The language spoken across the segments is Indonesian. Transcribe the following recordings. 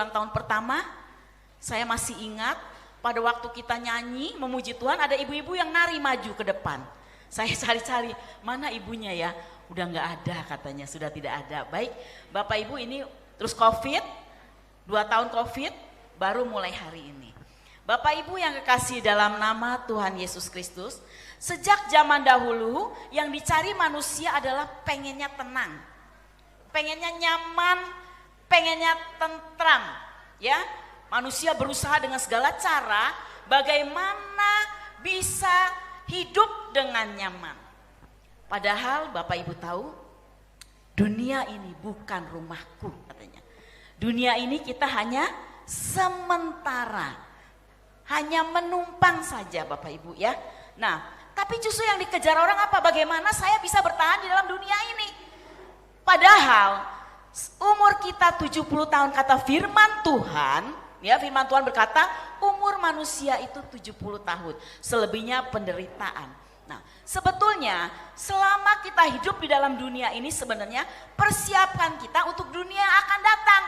9 tahun pertama, saya masih ingat pada waktu kita nyanyi memuji Tuhan ada ibu-ibu yang nari maju ke depan. Saya cari-cari mana ibunya ya, udah nggak ada katanya, sudah tidak ada. Baik Bapak Ibu, ini terus COVID, 2 tahun COVID baru mulai hari ini. Bapak Ibu yang kekasih dalam nama Tuhan Yesus Kristus, sejak zaman dahulu yang dicari manusia adalah pengennya tenang, pengennya nyaman, pengennya tentram, ya. Manusia berusaha dengan segala cara bagaimana bisa hidup dengan nyaman. Padahal Bapak Ibu tahu, dunia ini bukan rumahku katanya. Dunia ini kita hanya sementara, hanya menumpang saja Bapak Ibu ya. Nah, tapi justru yang dikejar orang apa? Bagaimana saya bisa bertahan di dalam dunia ini? Padahal umur kita 70 tahun kata firman Tuhan, ya firman Tuhan berkata umur manusia itu 70 tahun, selebihnya penderitaan. Nah, sebetulnya selama kita hidup di dalam dunia ini sebenarnya persiapkan kita untuk dunia yang akan datang.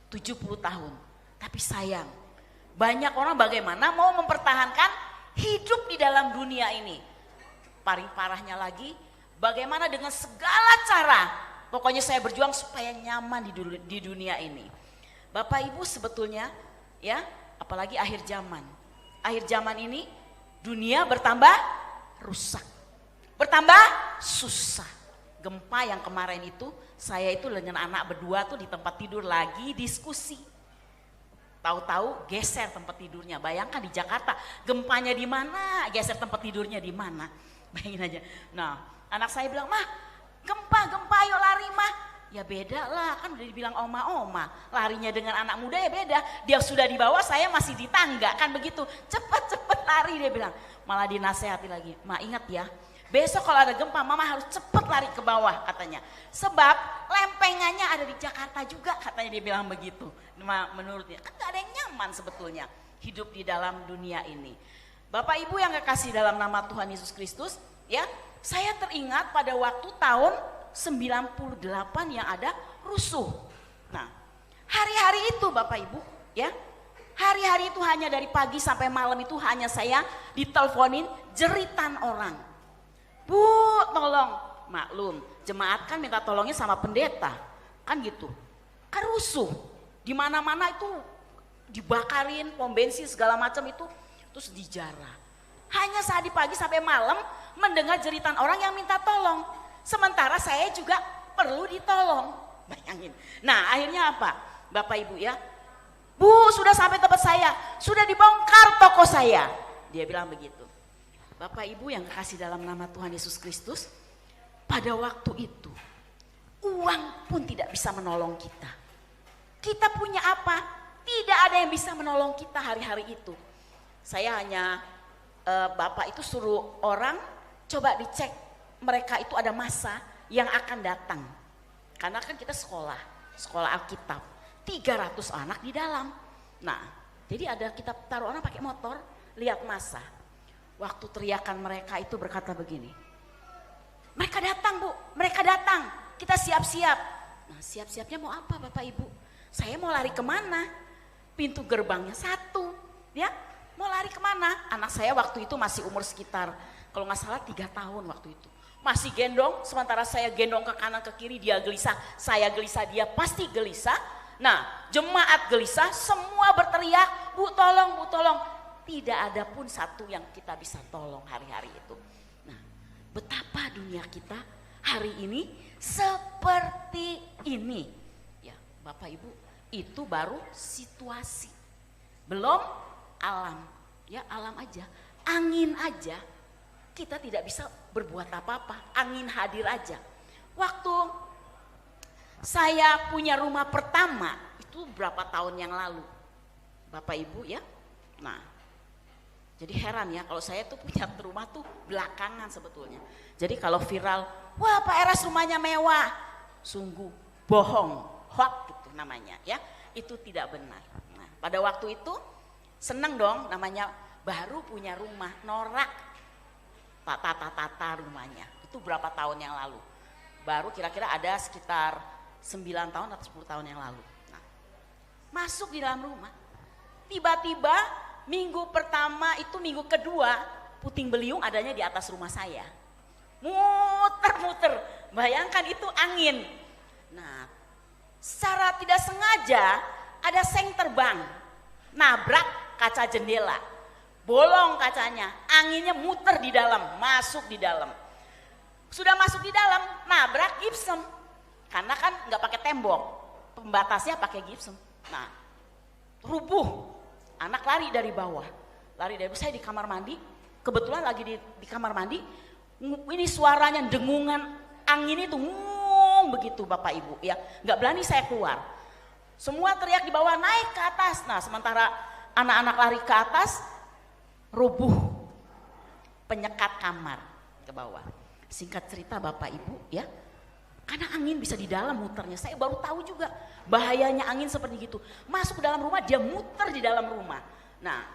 70 tahun. Tapi sayang, banyak orang bagaimana mau mempertahankan hidup di dalam dunia ini. Paling parahnya lagi, bagaimana dengan segala cara, pokoknya saya berjuang supaya nyaman di dunia ini. Bapak Ibu sebetulnya ya, apalagi akhir zaman. Akhir zaman ini dunia bertambah rusak, bertambah susah. Gempa yang kemarin itu, saya itu dengan anak berdua tuh di tempat tidur lagi diskusi. Tahu-tahu geser tempat tidurnya. Bayangkan di Jakarta, gempanya di mana, geser tempat tidurnya di mana. Bayangin aja. Nah, anak saya bilang, "Mah, gempa, ayo lari mah." Ya beda lah, kan udah dibilang oma-oma. Larinya dengan anak muda ya beda. Dia sudah di bawah, saya masih di tangga, kan begitu. Cepet lari dia bilang. Malah dinasehati lagi, "Ma ingat ya, besok kalau ada gempa mama harus cepet lari ke bawah," katanya. Sebab lempengannya ada di Jakarta juga, katanya dia bilang begitu. Menurutnya, kan gak ada yang nyaman sebetulnya hidup di dalam dunia ini. Bapak Ibu yang kekasih dalam nama Tuhan Yesus Kristus, ya, saya teringat pada waktu tahun 98 yang ada rusuh. Nah, hari-hari itu Bapak Ibu, ya, hari-hari itu hanya dari pagi sampai malam itu hanya saya diteleponin jeritan orang. "Bu, tolong." Maklum, jemaat kan minta tolongnya sama pendeta, kan gitu. Kan rusuh, di mana-mana itu dibakarin, pom bensin segala macam itu, terus dijarah. Hanya saat di pagi sampai malam mendengar jeritan orang yang minta tolong. Sementara saya juga perlu ditolong, bayangin. Nah akhirnya apa Bapak Ibu ya, "Bu, sudah sampai tempat saya, sudah dibongkar toko saya," dia bilang begitu. Bapak Ibu yang kekasih dalam nama Tuhan Yesus Kristus, pada waktu itu uang pun tidak bisa menolong kita. Kita punya apa? Tidak ada yang bisa menolong kita hari-hari itu. Saya hanya Bapak itu suruh orang coba dicek mereka itu ada masa yang akan datang. Karena kan kita sekolah Alkitab, 300 anak di dalam. Nah, jadi ada kita taruh orang pakai motor, lihat masa. Waktu teriakan mereka itu berkata begini, "Mereka datang Bu, mereka datang, kita siap-siap." Nah, siap-siapnya mau apa Bapak Ibu? Saya mau lari kemana? Pintu gerbangnya satu, ya. Mau lari kemana? Anak saya waktu itu masih umur sekitar, kalau nggak salah 3 tahun waktu itu. Masih gendong, sementara saya gendong ke kanan ke kiri, dia gelisah, saya gelisah, dia pasti gelisah. Nah, jemaat gelisah, semua berteriak, "Bu tolong, Bu tolong." Tidak ada pun satu yang kita bisa tolong hari-hari itu. Nah, betapa dunia kita hari ini seperti ini. Ya, Bapak Ibu, itu baru situasi. Belum alam, ya alam aja, angin aja. Kita tidak bisa berbuat apa-apa, angin hadir aja. Waktu saya punya rumah pertama, itu berapa tahun yang lalu, Bapak Ibu ya. Nah, jadi heran ya, kalau saya tuh punya rumah tuh belakangan sebetulnya. Jadi kalau viral, "Wah Pak Eras rumahnya mewah," sungguh bohong, hoax gitu namanya ya. Itu tidak benar. Nah, pada waktu itu seneng dong, namanya baru punya rumah, norak tata rumahnya. Itu berapa tahun yang lalu, baru kira-kira ada sekitar 9 tahun atau 10 tahun yang lalu. Nah, masuk di dalam rumah. Tiba-tiba minggu pertama itu minggu kedua puting beliung adanya di atas rumah saya. Muter-muter, bayangkan itu angin. Nah, secara tidak sengaja ada seng terbang, nabrak kaca jendela, bolong kacanya, anginnya muter di dalam, masuk di dalam. Sudah masuk di dalam, nabrak gipsum, karena kan nggak pakai tembok, pembatasnya pakai gipsum. Nah, rubuh, anak lari dari bawah, saya di kamar mandi, kebetulan lagi di kamar mandi, ini suaranya dengungan angin itu begitu Bapak Ibu ya, nggak berani saya keluar. Semua teriak di bawah, naik ke atas. Nah, sementara anak-anak lari ke atas, rubuh penyekat kamar ke bawah. Singkat cerita Bapak Ibu ya, karena angin bisa di dalam muternya. Saya baru tahu juga bahayanya angin seperti gitu. Masuk ke dalam rumah, dia muter di dalam rumah. Nah,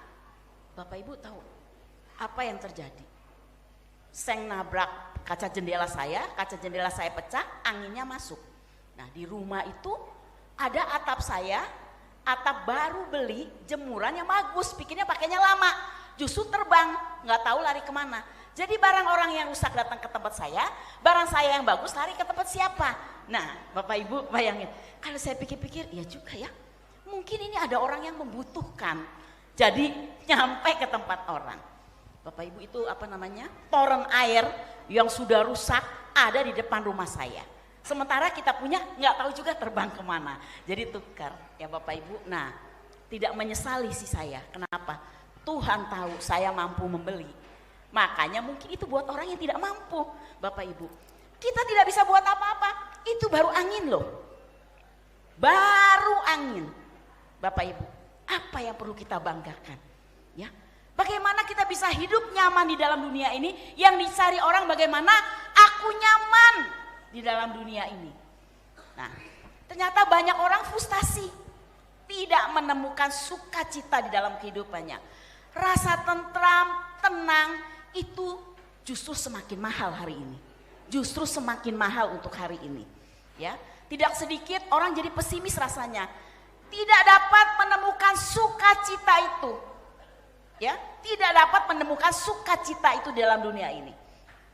Bapak Ibu tahu apa yang terjadi? Seng nabrak kaca jendela saya pecah, anginnya masuk. Nah, di rumah itu ada atap saya, atap baru beli, jemuran yang bagus, pikirnya pakainya lama, justru terbang, nggak tahu lari kemana. Jadi barang orang yang rusak datang ke tempat saya, barang saya yang bagus lari ke tempat siapa? Nah, Bapak Ibu bayangin, kalau saya pikir-pikir, ya juga ya, mungkin ini ada orang yang membutuhkan, jadi nyampe ke tempat orang. Bapak Ibu itu toren air yang sudah rusak ada di depan rumah saya. Sementara kita punya nggak tahu juga terbang kemana. Jadi tukar ya Bapak Ibu. Nah, tidak menyesali sih saya. Kenapa? Tuhan tahu saya mampu membeli. Makanya mungkin itu buat orang yang tidak mampu. Bapak Ibu, kita tidak bisa buat apa-apa. Itu baru angin loh. Baru angin. Bapak Ibu, apa yang perlu kita banggakan? Ya. Bagaimana kita bisa hidup nyaman di dalam dunia ini, yang dicari orang bagaimana aku nyaman di dalam dunia ini. Nah, ternyata banyak orang frustasi, tidak menemukan sukacita di dalam kehidupannya. Rasa tentram, tenang itu justru semakin mahal hari ini. Justru semakin mahal untuk hari ini. Ya, tidak sedikit orang jadi pesimis rasanya. Tidak dapat menemukan sukacita itu. Ya, tidak dapat menemukan sukacita itu dalam dunia ini.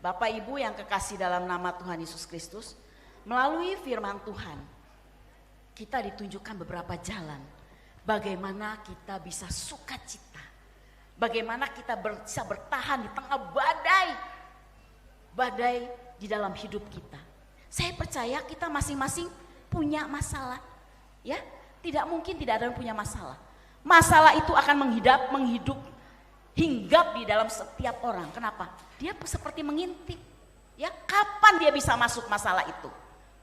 Bapak Ibu yang kekasih dalam nama Tuhan Yesus Kristus, melalui firman Tuhan, kita ditunjukkan beberapa jalan bagaimana kita bisa sukacita. Bagaimana kita bisa bertahan di tengah badai di dalam hidup kita. Saya percaya kita masing-masing punya masalah. Ya, tidak mungkin tidak ada yang punya masalah. Masalah itu akan hinggap di dalam setiap orang. Kenapa? Dia seperti mengintip. Ya, kapan dia bisa masuk masalah itu?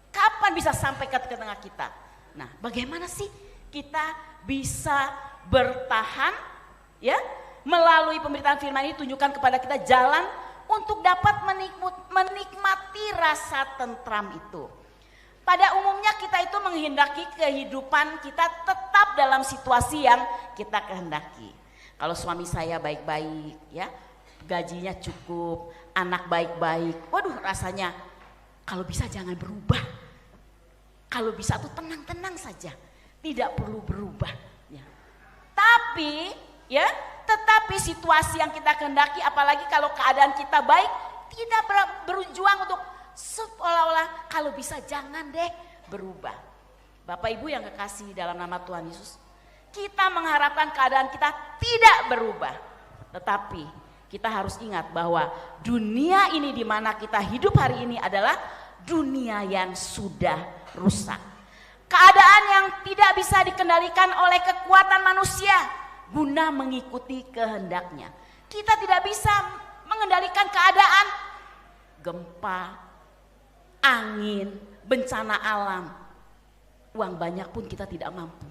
Kapan bisa sampai ke tengah kita? Nah, bagaimana sih kita bisa bertahan? Ya, melalui pemberitaan firman ini tunjukkan kepada kita jalan untuk dapat menikmati rasa tentram itu. Pada umumnya kita itu menghendaki kehidupan kita tetap dalam situasi yang kita kehendaki. Kalau suami saya baik-baik, ya, gajinya cukup, anak baik-baik, waduh rasanya kalau bisa jangan berubah. Kalau bisa tuh tenang-tenang saja, tidak perlu berubah. Ya. Tetapi situasi yang kita kehendaki, apalagi kalau keadaan kita baik, tidak berjuang untuk seolah-olah kalau bisa jangan deh berubah. Bapak Ibu yang kekasih dalam nama Tuhan Yesus, kita mengharapkan keadaan kita tidak berubah. Tetapi kita harus ingat bahwa dunia ini di mana kita hidup hari ini adalah dunia yang sudah rusak. Keadaan yang tidak bisa dikendalikan oleh kekuatan manusia guna mengikuti kehendaknya. Kita tidak bisa mengendalikan keadaan gempa, angin, bencana alam. Uang banyak pun kita tidak mampu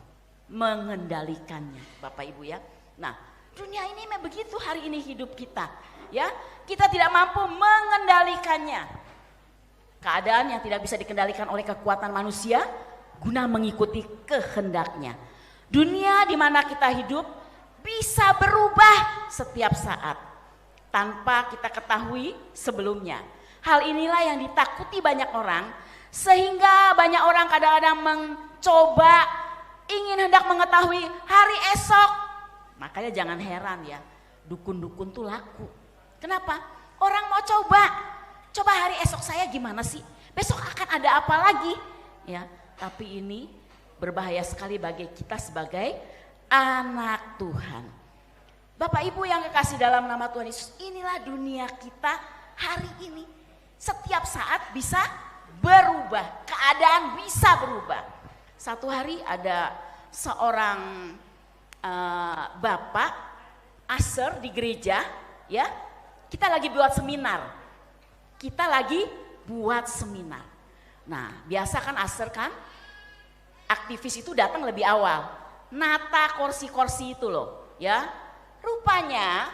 mengendalikannya, Bapak Ibu ya. Nah, dunia ini memang begitu hari ini hidup kita, ya. Kita tidak mampu mengendalikannya. Keadaan yang tidak bisa dikendalikan oleh kekuatan manusia guna mengikuti kehendaknya. Dunia di mana kita hidup bisa berubah setiap saat tanpa kita ketahui sebelumnya. Hal inilah yang ditakuti banyak orang, sehingga banyak orang kadang-kadang mencoba ingin hendak mengetahui hari esok. Makanya jangan heran ya, dukun-dukun tuh laku. Kenapa? Orang mau coba hari esok saya gimana sih? Besok akan ada apa lagi? Ya, tapi ini berbahaya sekali bagi kita sebagai anak Tuhan. Bapak Ibu yang kekasih dalam nama Tuhan Yesus, inilah dunia kita hari ini. Setiap saat bisa berubah, keadaan bisa berubah. Satu hari ada seorang bapak aser di gereja, ya, kita lagi buat seminar. Nah, biasa kan aser kan, aktivis itu datang lebih awal, nata kursi-kursi itu loh, ya. Rupanya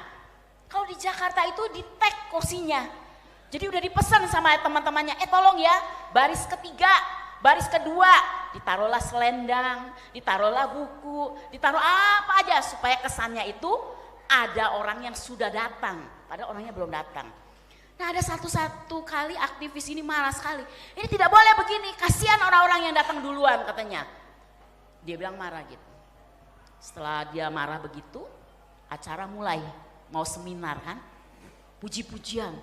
kalau di Jakarta itu di tag kursinya, jadi udah dipesan sama teman-temannya, tolong ya, baris ketiga, baris kedua, ditaruhlah selendang, ditaruhlah buku, ditaruh apa aja supaya kesannya itu ada orang yang sudah datang, padahal orangnya belum datang. Nah, ada satu kali aktivis ini marah sekali. Ini tidak boleh begini, kasihan orang-orang yang datang duluan katanya. Dia bilang marah gitu. Setelah dia marah begitu, acara mulai, mau seminar kan. Puji-pujian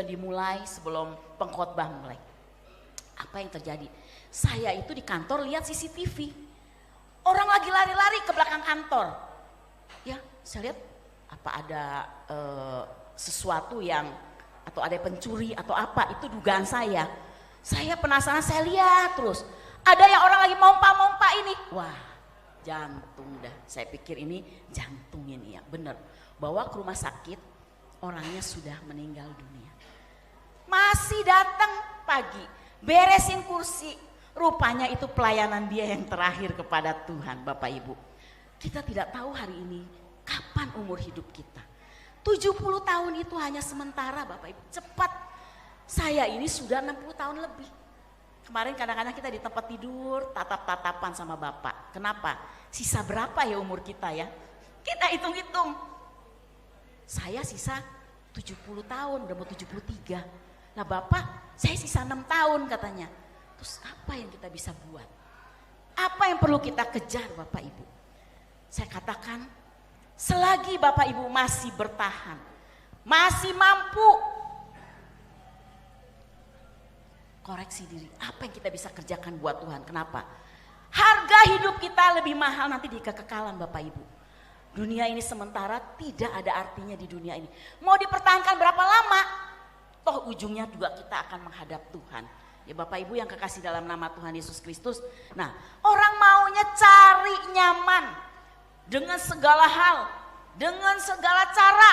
dimulai sebelum pengkhotbah mulai. Apa yang terjadi? Saya itu di kantor lihat CCTV. Orang lagi lari-lari ke belakang kantor. Ya, saya lihat apa ada sesuatu yang atau ada pencuri atau apa, itu dugaan saya. Saya penasaran, saya lihat terus. Ada yang orang lagi mompa-mompa ini. Wah, jantung dah. Saya pikir ini jantung ini ya, benar. Bawa ke rumah sakit, orangnya sudah meninggal dunia. Masih datang pagi, beresin kursi. Rupanya itu pelayanan dia yang terakhir kepada Tuhan, Bapak Ibu. Kita tidak tahu hari ini kapan umur hidup kita. 70 tahun itu hanya sementara, Bapak Ibu. Cepat. Saya ini sudah 60 tahun lebih. Kemarin kadang-kadang kita di tempat tidur tatap-tatapan sama Bapak. Kenapa? Sisa berapa ya umur kita ya? Kita hitung-hitung. Saya sisa 70 tahun, udah mau 73. Nah Bapak, saya sisa 6 tahun katanya. Terus apa yang kita bisa buat? Apa yang perlu kita kejar Bapak Ibu? Saya katakan, selagi Bapak Ibu masih bertahan, masih mampu, koreksi diri, apa yang kita bisa kerjakan buat Tuhan? Kenapa? Harga hidup kita lebih mahal nanti di kekekalan Bapak Ibu. Dunia ini sementara, tidak ada artinya di dunia ini. Mau dipertahankan berapa lama? Toh ujungnya juga kita akan menghadap Tuhan. Ya Bapak Ibu yang kekasih dalam nama Tuhan Yesus Kristus. Nah, orang maunya cari nyaman dengan segala hal, dengan segala cara.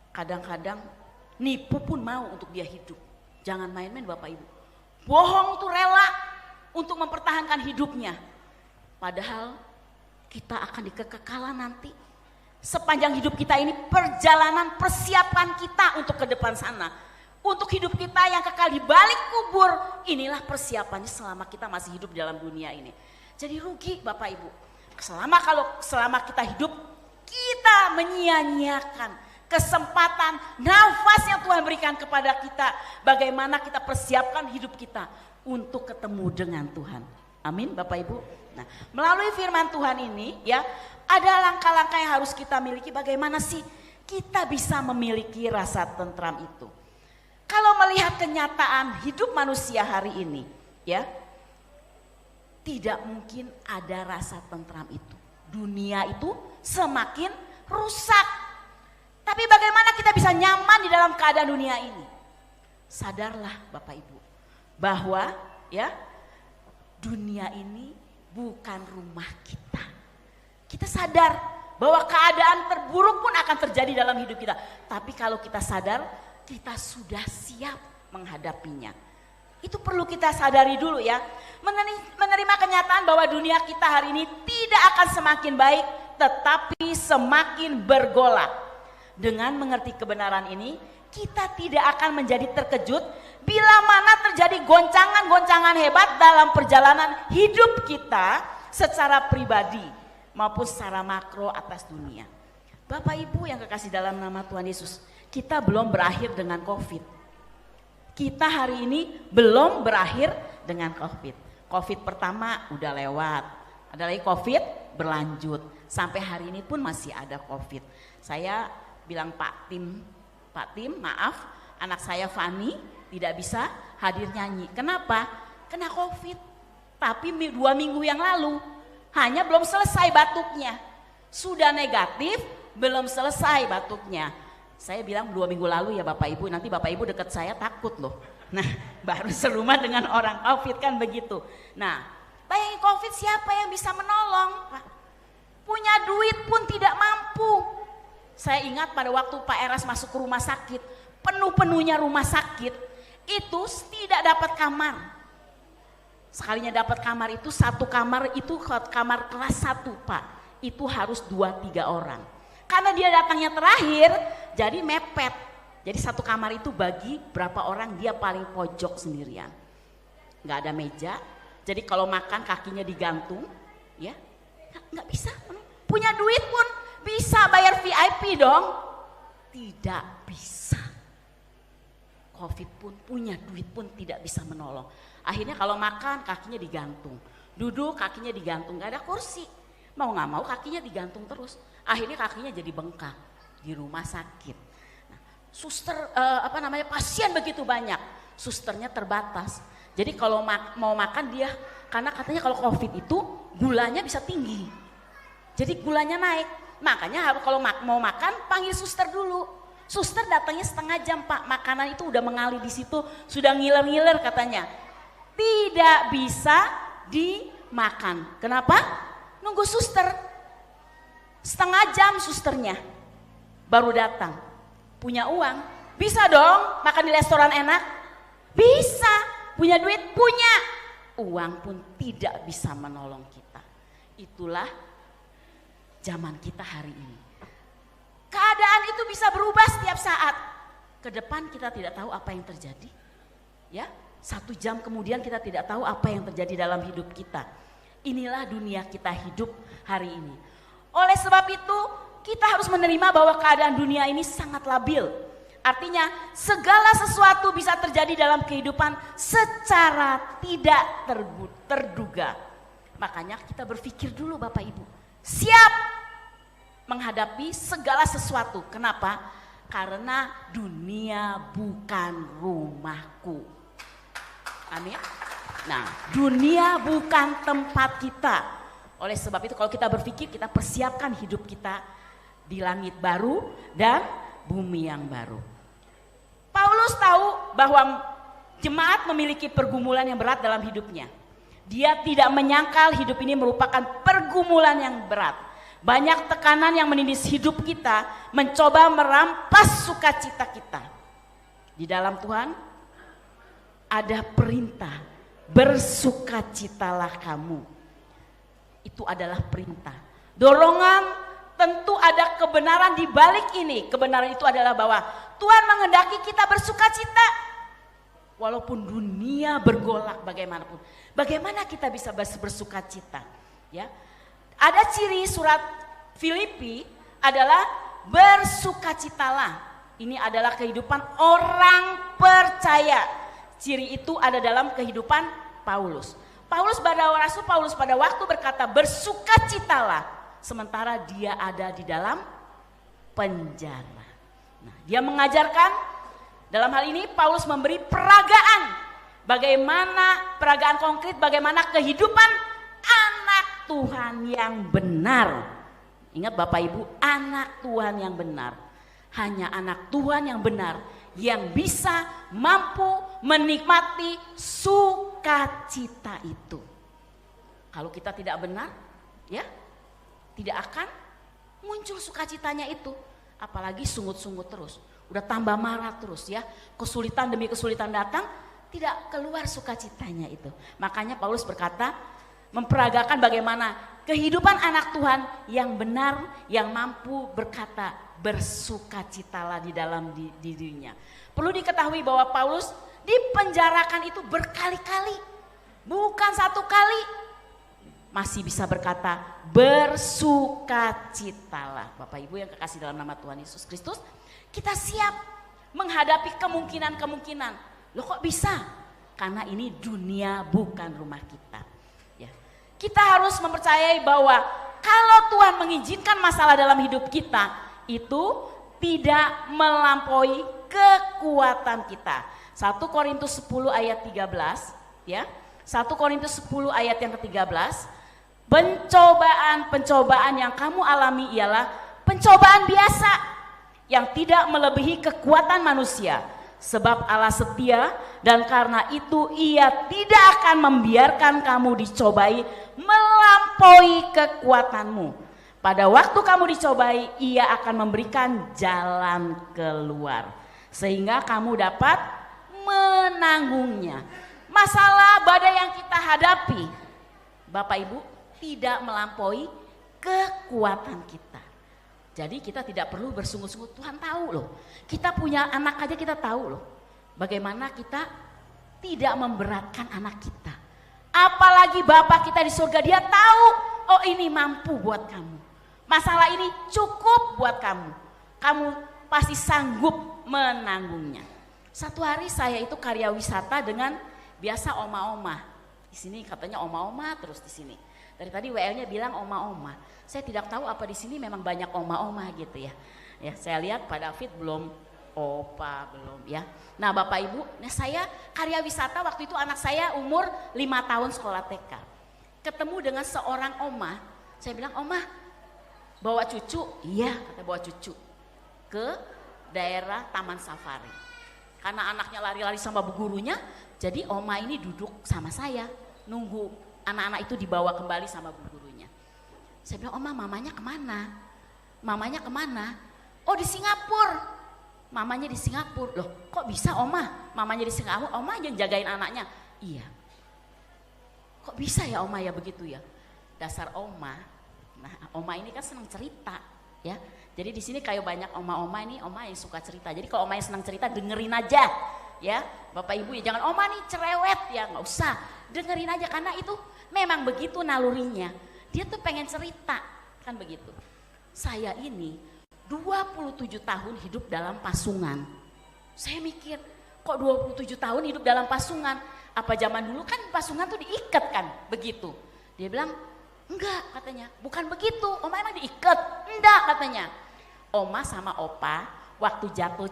Kadang-kadang nipu pun mau untuk dia hidup. Jangan main-main Bapak Ibu. Bohong tuh rela untuk mempertahankan hidupnya. Padahal kita akan di kekekalan nanti. Sepanjang hidup kita ini perjalanan persiapan kita untuk ke depan sana. Untuk hidup kita yang kekal di balik kubur, inilah persiapannya selama kita masih hidup dalam dunia ini. Jadi rugi Bapak Ibu. Selama kita hidup, kita menyia-nyiakan kesempatan, nafas yang Tuhan berikan kepada kita. Bagaimana kita persiapkan hidup kita untuk ketemu dengan Tuhan. Amin Bapak Ibu. Nah, melalui firman Tuhan ini ya, ada langkah-langkah yang harus kita miliki. Bagaimana sih kita bisa memiliki rasa tentram itu? Kalau melihat kenyataan hidup manusia hari ini, ya, tidak mungkin ada rasa tentram itu. Dunia itu semakin rusak. Tapi bagaimana kita bisa nyaman di dalam keadaan dunia ini? Sadarlah Bapak Ibu, bahwa ya, dunia ini bukan rumah kita. Kita sadar bahwa keadaan terburuk pun akan terjadi dalam hidup kita. Tapi kalau kita sadar, kita sudah siap menghadapinya. Itu perlu kita sadari dulu ya. Menerima kenyataan bahwa dunia kita hari ini tidak akan semakin baik, tetapi semakin bergolak. Dengan mengerti kebenaran ini, kita tidak akan menjadi terkejut bila mana terjadi goncangan-goncangan hebat dalam perjalanan hidup kita secara pribadi maupun secara makro atas dunia. Bapak Ibu yang kekasih dalam nama Tuhan Yesus, kita belum berakhir dengan COVID. Kita hari ini belum berakhir dengan COVID. COVID pertama udah lewat, ada lagi COVID berlanjut, sampai hari ini pun masih ada COVID. Saya bilang Pak Tim maaf, anak saya Fani tidak bisa hadir nyanyi. Kenapa? Kena COVID. Tapi 2 minggu yang lalu hanya belum selesai batuknya, sudah negatif, belum selesai batuknya. Saya bilang 2 minggu lalu ya Bapak Ibu, nanti Bapak Ibu dekat saya takut loh. Nah baru serumah dengan orang COVID kan begitu. Nah bayangin COVID, siapa yang bisa menolong Pak? Punya duit pun tidak mampu. Saya ingat pada waktu Pak Eras masuk ke rumah sakit, penuh-penuhnya rumah sakit, itu tidak dapat kamar. Sekalinya dapat kamar itu, satu kamar itu kamar kelas 1 Pak, itu harus 2-3 orang. Karena dia datangnya terakhir, jadi mepet. Jadi satu kamar itu bagi berapa orang, dia paling pojok sendirian. Gak ada meja, jadi kalau makan kakinya digantung, ya nggak bisa. Punya duit pun bisa bayar VIP dong? Tidak bisa. COVID pun punya duit pun tidak bisa menolong. Akhirnya kalau makan kakinya digantung, duduk kakinya digantung, gak ada kursi. Mau gak mau kakinya digantung terus. Akhirnya kakinya jadi bengkak di rumah sakit. Nah, pasien begitu banyak, susternya terbatas. Jadi kalau mau makan dia, karena katanya kalau COVID itu gulanya bisa tinggi. Jadi gulanya naik. Makanya kalau mau makan panggil suster dulu. Suster datangnya setengah jam Pak, makanan itu udah mengalir di situ, sudah ngiler-ngiler katanya. Tidak bisa dimakan. Kenapa? Nunggu suster. Setengah jam susternya baru datang. Punya uang, bisa dong makan di restoran enak? Bisa. Punya duit? Punya. Uang pun tidak bisa menolong kita. Itulah zaman kita hari ini. Keadaan itu bisa berubah setiap saat. Ke depan kita tidak tahu apa yang terjadi. Ya, 1 jam kemudian kita tidak tahu apa yang terjadi dalam hidup kita. Inilah dunia kita hidup hari ini. Oleh sebab itu, kita harus menerima bahwa keadaan dunia ini sangat labil. Artinya, segala sesuatu bisa terjadi dalam kehidupan secara tidak terduga. Makanya kita berpikir dulu Bapak Ibu. Siap menghadapi segala sesuatu. Kenapa? Karena dunia bukan rumahku. Amin. Nah, dunia bukan tempat kita. Oleh sebab itu kalau kita berpikir, kita persiapkan hidup kita di langit baru dan bumi yang baru. Paulus tahu bahwa jemaat memiliki pergumulan yang berat dalam hidupnya. Dia tidak menyangkal hidup ini merupakan pergumulan yang berat. Banyak tekanan yang menindis hidup kita, mencoba merampas sukacita kita. Di dalam Tuhan ada perintah, bersukacitalah kamu. Itu adalah perintah. Dorongan, tentu ada kebenaran di balik ini. Kebenaran itu adalah bahwa Tuhan menghendaki kita bersukacita. Walaupun dunia bergolak bagaimanapun. Bagaimana kita bisa bersukacita? Ya. Ada ciri surat Filipi adalah bersukacitalah. Ini adalah kehidupan orang percaya. Ciri itu ada dalam kehidupan Paulus. Rasul Paulus pada waktu berkata bersukacitalah, sementara dia ada di dalam penjara. Nah, dia mengajarkan, dalam hal ini Paulus memberi peragaan. Bagaimana peragaan konkret, bagaimana kehidupan anak Tuhan yang benar. Ingat Bapak Ibu, anak Tuhan yang benar. Hanya anak Tuhan yang benar yang bisa mampu menikmati sukacita itu. Kalau kita tidak benar, ya tidak akan muncul sukacitanya itu. Apalagi sungut-sungut terus, udah tambah marah terus ya. Kesulitan demi kesulitan datang, tidak keluar sukacitanya itu. Makanya Paulus berkata, memperagakan bagaimana kehidupan anak Tuhan yang benar, yang mampu berkata bersukacitalah di dalam dirinya. Perlu diketahui bahwa Paulus dipenjarakan itu berkali-kali, bukan 1 kali. Masih bisa berkata bersukacitalah. Bapak Ibu yang kekasih dalam nama Tuhan Yesus Kristus, kita siap menghadapi kemungkinan-kemungkinan. Loh kok bisa? Karena ini dunia bukan rumah kita. Kita harus mempercayai bahwa kalau Tuhan mengizinkan masalah dalam hidup kita, itu tidak melampaui kekuatan kita. 1 Korintus 10 ayat 13, ya. 1 Korintus 10 ayat yang ke-13. Pencobaan-pencobaan yang kamu alami ialah pencobaan biasa yang tidak melebihi kekuatan manusia. Sebab Allah setia dan karena itu Ia tidak akan membiarkan kamu dicobai melampaui kekuatanmu. Pada waktu kamu dicobai, Ia akan memberikan jalan keluar sehingga kamu dapat menanggungnya. Masalah badai yang kita hadapi, Bapak Ibu, tidak melampaui kekuatan kita. Jadi kita tidak perlu bersungguh-sungguh, Tuhan tahu loh. Kita punya anak aja kita tahu loh. Bagaimana kita tidak memberatkan anak kita. Apalagi Bapak kita di surga, Dia tahu, oh ini mampu buat kamu. Masalah ini cukup buat kamu. Kamu pasti sanggup menanggungnya. Satu hari saya itu karya wisata dengan biasa oma-oma. Di sini katanya oma-oma terus di sini. Dari tadi WL-nya bilang oma-oma. Saya tidak tahu apa di sini memang banyak oma-oma gitu ya. Ya, saya lihat Pak David belum opa belum ya. Nah, Bapak Ibu, nah saya karya wisata waktu itu anak saya umur 5 tahun sekolah TK. Ketemu dengan seorang oma. Saya bilang, "Oma, bawa cucu?" "Iya," kata, "bawa cucu ke daerah Taman Safari." Karena anaknya lari-lari sama bu gurunya, jadi oma ini duduk sama saya nunggu anak-anak itu dibawa kembali sama bu gurunya. Saya bilang, "Oma, mamanya kemana?" "Mamanya kemana?" "Oh, di Singapura." "Mamanya di Singapura." "Loh, kok bisa Oma? Mamanya di Singapura, Oma yang jagain anaknya?" "Iya." "Kok bisa ya Oma ya begitu ya?" Dasar Oma. Nah, Oma ini kan senang cerita ya. Jadi di sini kayak banyak oma-oma ini, oma yang suka cerita. Jadi kalau oma yang senang cerita dengerin aja ya. Bapak Ibu ya jangan oma nih cerewet ya, nggak usah. Dengerin aja karena itu memang begitu nalurinya. Dia tuh pengen cerita, kan begitu. Saya ini 27 tahun hidup dalam pasungan. Saya mikir, kok 27 tahun hidup dalam pasungan? Apa zaman dulu kan pasungan tuh diikat kan, begitu. Dia bilang, "Enggak," katanya, "bukan begitu, Oma emang diikat." "Enggak," katanya. Oma sama Opa waktu jatuh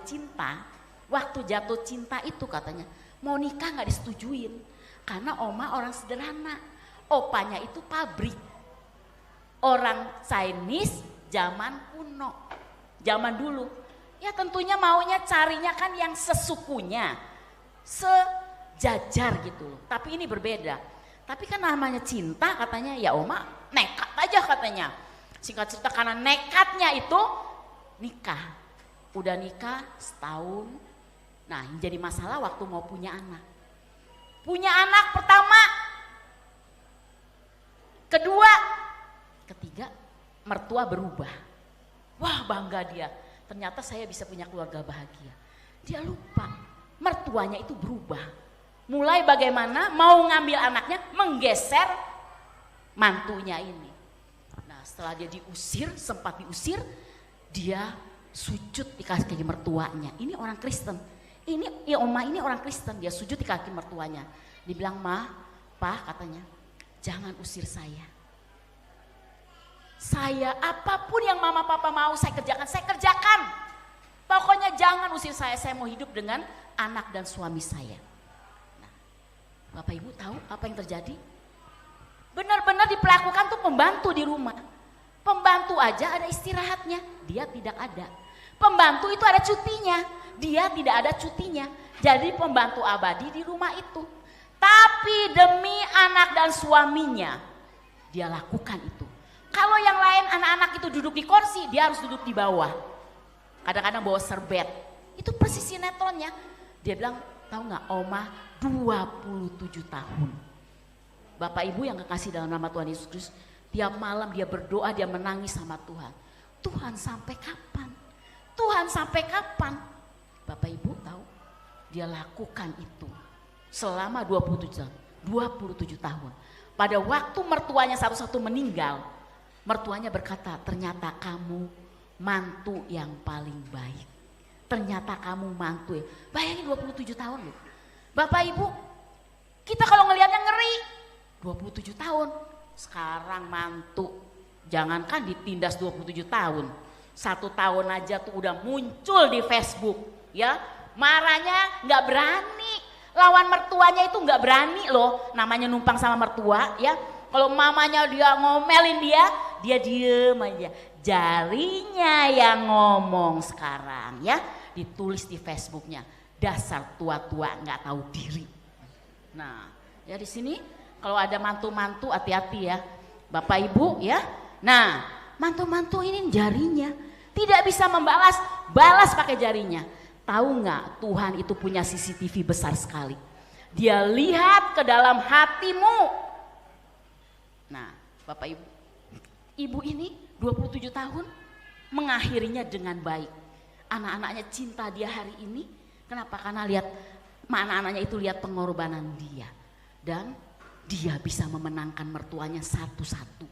cinta itu katanya, mau nikah gak disetujuin. Karena Oma orang sederhana, Opanya itu pabrik. Orang Chinese zaman kuno, zaman dulu. Ya tentunya maunya carinya kan yang sesukunya, sejajar gitu loh. Tapi ini berbeda. Tapi kan namanya cinta katanya, ya Oma nekat aja katanya. Singkat cerita karena nekatnya itu nikah. Udah nikah setahun. Nah yang jadi masalah waktu mau punya anak. Punya anak pertama, kedua, ketiga, mertua berubah. Wah bangga dia, ternyata saya bisa punya keluarga bahagia. Dia lupa, mertuanya itu berubah. Mulai bagaimana mau ngambil anaknya, menggeser mantunya ini. Nah setelah dia diusir, sempat diusir, dia sujud di kaki mertuanya. Ini orang Kristen. Ini ya Oma ini orang Kristen, dia sujud di kaki mertuanya. Dibilang, "Ma, Pa," katanya, "jangan usir saya. Saya apapun yang Mama Papa mau saya kerjakan. Pokoknya jangan usir saya mau hidup dengan anak dan suami saya." Nah, Bapak Ibu tahu apa yang terjadi? Benar-benar diperlakukan tuh pembantu di rumah. Pembantu aja ada istirahatnya, dia tidak ada. Pembantu itu ada cutinya, dia tidak ada cutinya. Jadi pembantu abadi di rumah itu. Tapi demi anak dan suaminya, dia lakukan itu. Kalau yang lain anak-anak itu duduk di kursi, dia harus duduk di bawah. Kadang-kadang bawa serbet. Itu persis sinetronnya. Dia bilang, tahu nggak Oma 27 tahun. Bapak Ibu yang kekasih dalam nama Tuhan Yesus Kristus, tiap malam dia berdoa, dia menangis sama Tuhan. Tuhan sampai kapan? Tuhan sampai kapan? Bapak Ibu tahu, dia lakukan itu selama 27 tahun. Pada waktu mertuanya satu-satu meninggal, mertuanya berkata, "Ternyata kamu mantu yang paling baik. Ternyata kamu mantu." Bayangin 27 tahun loh. Bapak Ibu, kita kalau ngelihatnya ngeri. 27 tahun, Sekarang mantu, jangankan ditindas 27 tahun, 1 tahun aja tuh udah muncul di Facebook, ya. Marahnya nggak berani, lawan mertuanya itu nggak berani loh, namanya numpang sama mertua, ya. Kalau mamanya dia ngomelin dia diem aja. Jarinya yang ngomong sekarang, ya, ditulis di Facebooknya, dasar tua-tua nggak tahu diri. Nah, ya di sini kalau ada mantu-mantu hati-hati ya, Bapak Ibu ya. Nah, mantu-mantu ini jarinya tidak bisa balas pakai jarinya. Tahu nggak, Tuhan itu punya CCTV besar sekali. Dia lihat ke dalam hatimu. Nah, Bapak Ibu, ibu ini 27 tahun mengakhirinya dengan baik. Anak-anaknya cinta dia hari ini. Kenapa? Karena lihat anak-anaknya itu lihat pengorbanan dia. Dan dia bisa memenangkan mertuanya satu-satu.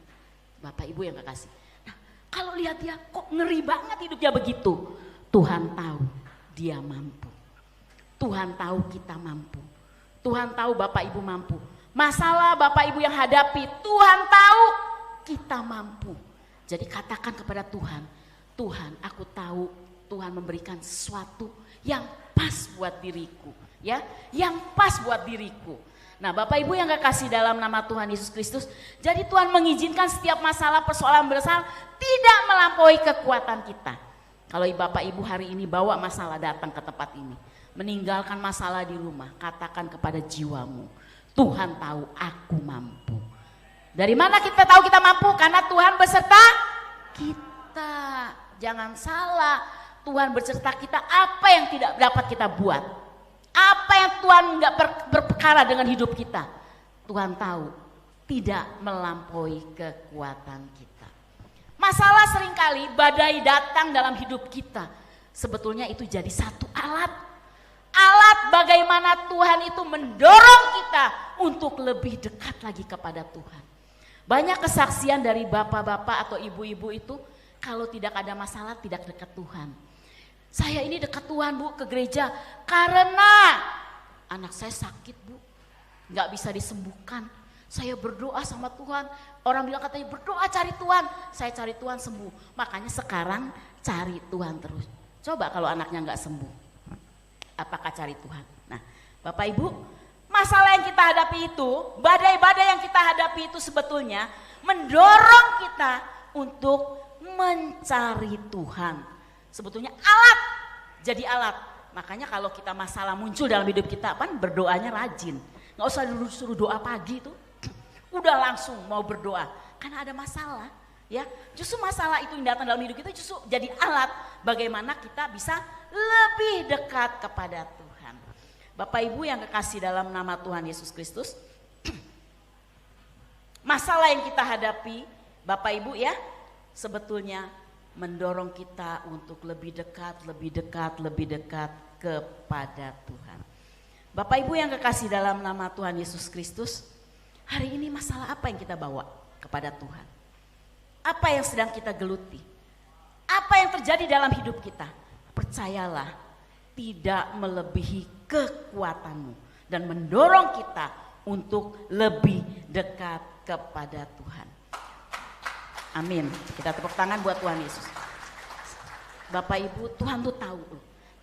Bapak Ibu yang kekasih. Nah, kalau lihat dia kok ngeri banget hidupnya begitu. Tuhan tahu dia mampu. Tuhan tahu kita mampu. Tuhan tahu Bapak Ibu mampu. Masalah Bapak Ibu yang hadapi, Tuhan tahu kita mampu. Jadi katakan kepada Tuhan, Tuhan aku tahu Tuhan memberikan sesuatu yang pas buat diriku. Ya, yang pas buat diriku. Nah, Bapak Ibu yang kekasih dalam nama Tuhan Yesus Kristus, jadi Tuhan mengizinkan setiap masalah persoalan besar tidak melampaui kekuatan kita. Kalau Bapak Ibu hari ini bawa masalah datang ke tempat ini, meninggalkan masalah di rumah, katakan kepada jiwamu, Tuhan tahu aku mampu. Dari mana kita tahu kita mampu? Karena Tuhan beserta kita. Jangan salah, Tuhan beserta kita, apa yang tidak dapat kita buat. Apa yang Tuhan nggak berperkara dengan hidup kita, Tuhan tahu tidak melampaui kekuatan kita. Masalah seringkali badai datang dalam hidup kita, sebetulnya itu jadi satu alat bagaimana Tuhan itu mendorong kita untuk lebih dekat lagi kepada Tuhan. Banyak kesaksian dari bapak-bapak atau ibu-ibu itu, kalau tidak ada masalah tidak dekat Tuhan. Saya ini dekat Tuhan Bu, ke gereja karena anak saya sakit Bu, gak bisa disembuhkan. Saya berdoa sama Tuhan, orang bilang katanya berdoa cari Tuhan, saya cari Tuhan sembuh. Makanya sekarang cari Tuhan terus. Coba kalau anaknya gak sembuh, apakah cari Tuhan? Nah Bapak Ibu, masalah yang kita hadapi itu, badai-badai yang kita hadapi itu sebetulnya mendorong kita untuk mencari Tuhan. Sebetulnya alat, jadi alat. Makanya kalau kita masalah muncul dalam hidup kita, kan berdoanya rajin. Gak usah suruh doa pagi tuh, udah langsung mau berdoa. Karena ada masalah, ya. Justru masalah itu yang datang dalam hidup kita justru jadi alat bagaimana kita bisa lebih dekat kepada Tuhan. Bapak Ibu yang kekasih dalam nama Tuhan Yesus Kristus, masalah yang kita hadapi, Bapak Ibu ya, sebetulnya mendorong kita untuk lebih dekat kepada Tuhan. Bapak Ibu yang kekasih dalam nama Tuhan Yesus Kristus, hari ini masalah apa yang kita bawa kepada Tuhan? Apa yang sedang kita geluti? Apa yang terjadi dalam hidup kita? Percayalah, tidak melebihi kekuatanmu dan mendorong kita untuk lebih dekat kepada Tuhan. Amin. Kita tepuk tangan buat Tuhan Yesus. Bapak Ibu, Tuhan tuh tahu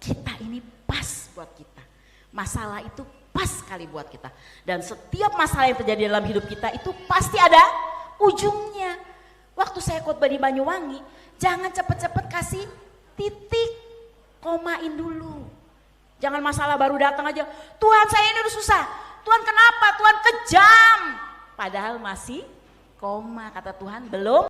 kita ini pas buat kita. Masalah itu pas sekali buat kita. Dan setiap masalah yang terjadi dalam hidup kita itu pasti ada ujungnya. Waktu saya khotbah di Banyuwangi, jangan cepet-cepet kasih titik, komain dulu. Jangan masalah baru datang aja, Tuhan saya ini udah susah. Tuhan kenapa? Tuhan kejam. Padahal masih koma, kata Tuhan belum